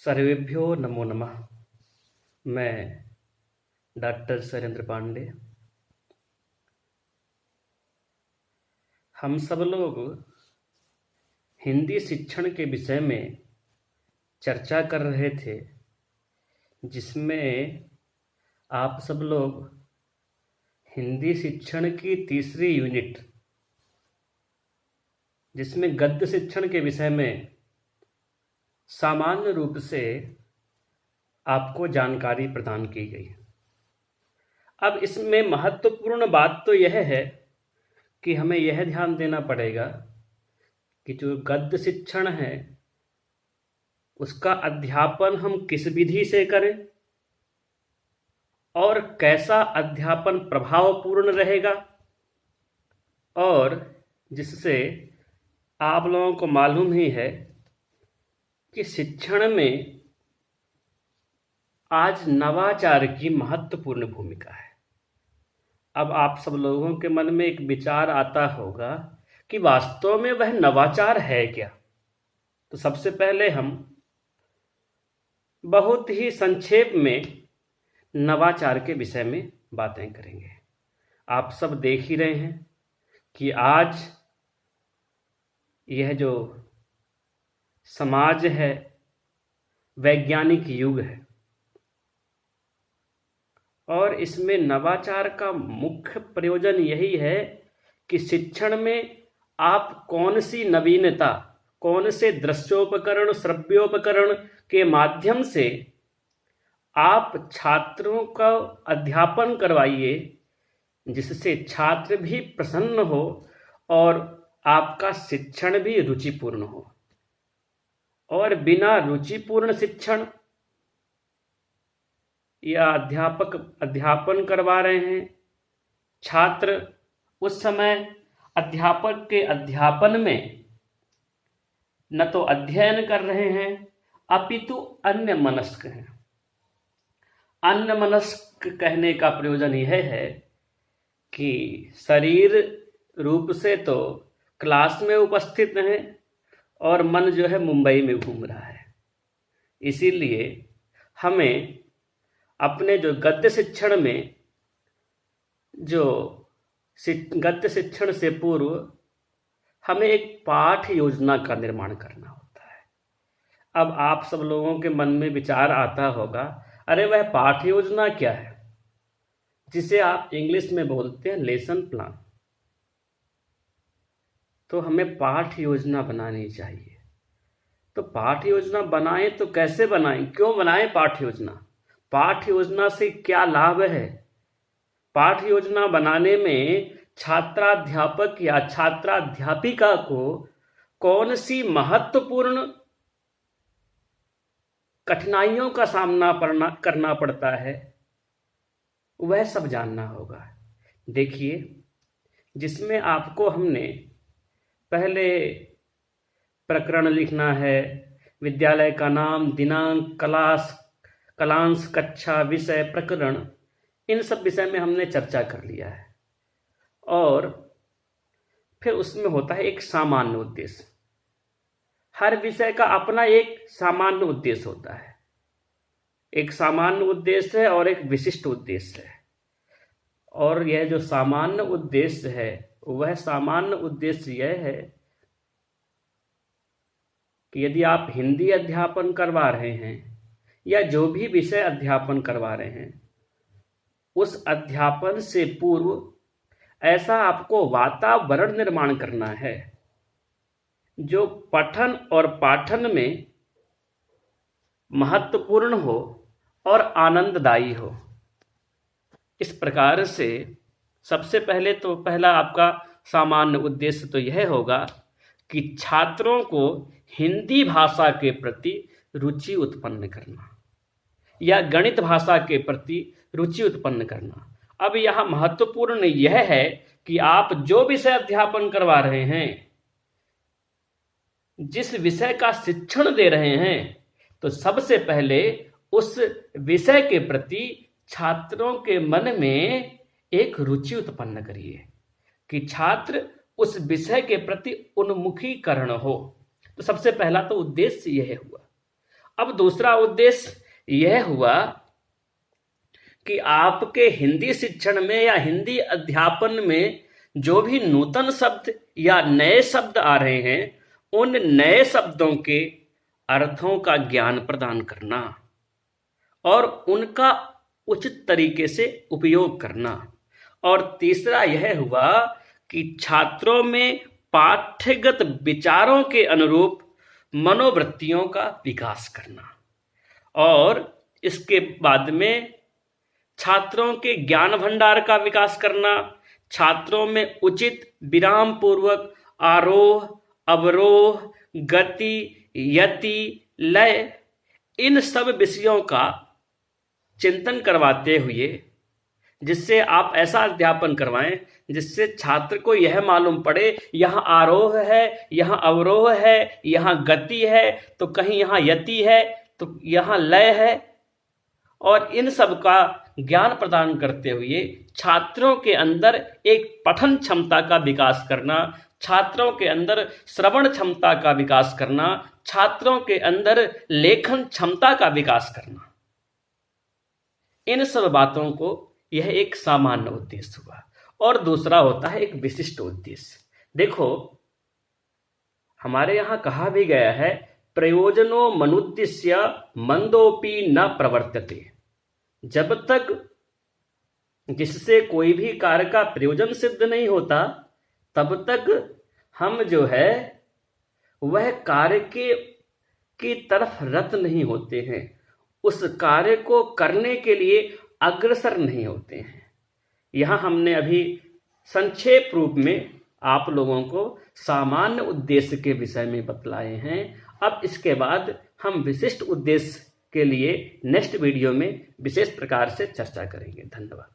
सर्वेभ्यो नमो नमः। मैं डॉक्टर शैलेंद्र पांडे। हम सब लोग हिंदी शिक्षण के विषय में चर्चा कर रहे थे, जिसमें आप सब लोग हिंदी शिक्षण की तीसरी यूनिट, जिसमें गद्य शिक्षण के विषय में सामान्य रूप से आपको जानकारी प्रदान की गई। अब इसमें महत्वपूर्ण बात तो यह है कि हमें यह ध्यान देना पड़ेगा कि जो गद्य शिक्षण है उसका अध्यापन हम किस विधि से करें और कैसा अध्यापन प्रभावपूर्ण रहेगा, और जिससे आप लोगों को मालूम ही है कि शिक्षण में आज नवाचार की महत्वपूर्ण भूमिका है। अब आप सब लोगों के मन में एक विचार आता होगा कि वास्तव में वह नवाचार है क्या। तो सबसे पहले हम बहुत ही संक्षेप में नवाचार के विषय में बातें करेंगे। आप सब देख ही रहे हैं कि आज यह जो समाज है वैज्ञानिक युग है, और इसमें नवाचार का मुख्य प्रयोजन यही है कि शिक्षण में आप कौन सी नवीनता, कौन से दृश्योपकरण, श्रव्योपकरण के माध्यम से आप छात्रों का अध्यापन करवाइए, जिससे छात्र भी प्रसन्न हो और आपका शिक्षण भी रुचिपूर्ण हो। और बिना रुचिपूर्ण शिक्षण या अध्यापक अध्यापन करवा रहे हैं, छात्र उस समय अध्यापक के अध्यापन में न तो अध्ययन कर रहे हैं अपितु अन्य मनस्क हैं। अन्य मनस्क कहने का प्रयोजन यह है कि शरीर रूप से तो क्लास में उपस्थित हैं और मन जो है मुंबई में घूम रहा है। इसीलिए हमें अपने जो गद्य शिक्षण में, जो गद्य शिक्षण से पूर्व हमें एक पाठ योजना का निर्माण करना होता है। अब आप सब लोगों के मन में विचार आता होगा, अरे वह पाठ योजना क्या है, जिसे आप इंग्लिश में बोलते हैं लेसन प्लान। तो हमें पाठ योजना बनानी चाहिए। तो पाठ योजना बनाएं तो कैसे बनाएं, क्यों बनाएं पाठ योजना, पाठ योजना से क्या लाभ है। पाठ योजना बनाने में छात्राध्यापक या छात्राध्यापिका को कौन सी महत्वपूर्ण कठिनाइयों का सामना करना पड़ता है, वह सब जानना होगा। देखिए, जिसमें आपको हमने पहले प्रकरण लिखना है, विद्यालय का नाम, दिनांक, कलांश, कक्षा, विषय, प्रकरण, इन सब विषय में हमने चर्चा कर लिया है। और फिर उसमें होता है एक सामान्य उद्देश्य। हर विषय का अपना एक सामान्य उद्देश्य होता है। एक सामान्य उद्देश्य है और एक विशिष्ट उद्देश्य है। और यह जो सामान्य उद्देश्य है, वह सामान्य उद्देश्य यह है कि यदि आप हिंदी अध्यापन करवा रहे हैं या जो भी विषय अध्यापन करवा रहे हैं, उस अध्यापन से पूर्व ऐसा आपको वातावरण निर्माण करना है जो पठन और पाठन में महत्वपूर्ण हो और आनंददायी हो। इस प्रकार से सबसे पहले तो पहला आपका सामान्य उद्देश्य तो यह होगा कि छात्रों को हिंदी भाषा के प्रति रुचि उत्पन्न करना या गणित भाषा के प्रति रुचि उत्पन्न करना। अब यहाँ महत्वपूर्ण यह है कि आप जो विषय अध्यापन करवा रहे हैं, जिस विषय का शिक्षण दे रहे हैं, तो सबसे पहले उस विषय के प्रति छात्रों के मन में एक रुचि उत्पन्न करिए कि छात्र उस विषय के प्रति उन्मुखीकरण हो। तो सबसे पहला तो उद्देश्य यह हुआ। अब दूसरा उद्देश्य यह हुआ कि आपके हिंदी शिक्षण में या हिंदी अध्यापन में जो भी नूतन शब्द या नए शब्द आ रहे हैं, उन नए शब्दों के अर्थों का ज्ञान प्रदान करना और उनका उचित तरीके से उपयोग करना। और तीसरा यह हुआ कि छात्रों में पाठ्यगत विचारों के अनुरूप मनोवृत्तियों का विकास करना। और इसके बाद में छात्रों के ज्ञान भंडार का विकास करना, छात्रों में उचित विराम पूर्वक आरोह अवरोह गति यति लय इन सब विषयों का चिंतन करवाते हुए, जिससे आप ऐसा अध्यापन करवाएं जिससे छात्र को यह मालूम पड़े यहाँ आरोह है, यहाँ अवरोह है, यहाँ गति है, तो कहीं यहाँ यति है, तो यहाँ लय है। और इन सब का ज्ञान प्रदान करते हुए छात्रों के अंदर एक पठन क्षमता का विकास करना, छात्रों के अंदर श्रवण क्षमता का विकास करना, छात्रों के अंदर लेखन क्षमता का विकास करना। इन सब बातों को यह एक सामान्य उद्देश्य हुआ। और दूसरा होता है एक विशिष्ट उद्देश्य। देखो, हमारे यहां कहा भी गया है, प्रयोजनो मनुद्देश्य मंदोपि न प्रवर्तते। जब तक जिससे कोई भी कार्य का प्रयोजन सिद्ध नहीं होता, तब तक हम जो है वह कार्य की तरफ रत नहीं होते हैं, उस कार्य को करने के लिए अग्रसर नहीं होते हैं। यहाँ हमने अभी संक्षेप रूप में आप लोगों को सामान्य उद्देश्य के विषय में बतलाए हैं। अब इसके बाद हम विशिष्ट उद्देश्य के लिए नेक्स्ट वीडियो में विशेष प्रकार से चर्चा करेंगे। धन्यवाद।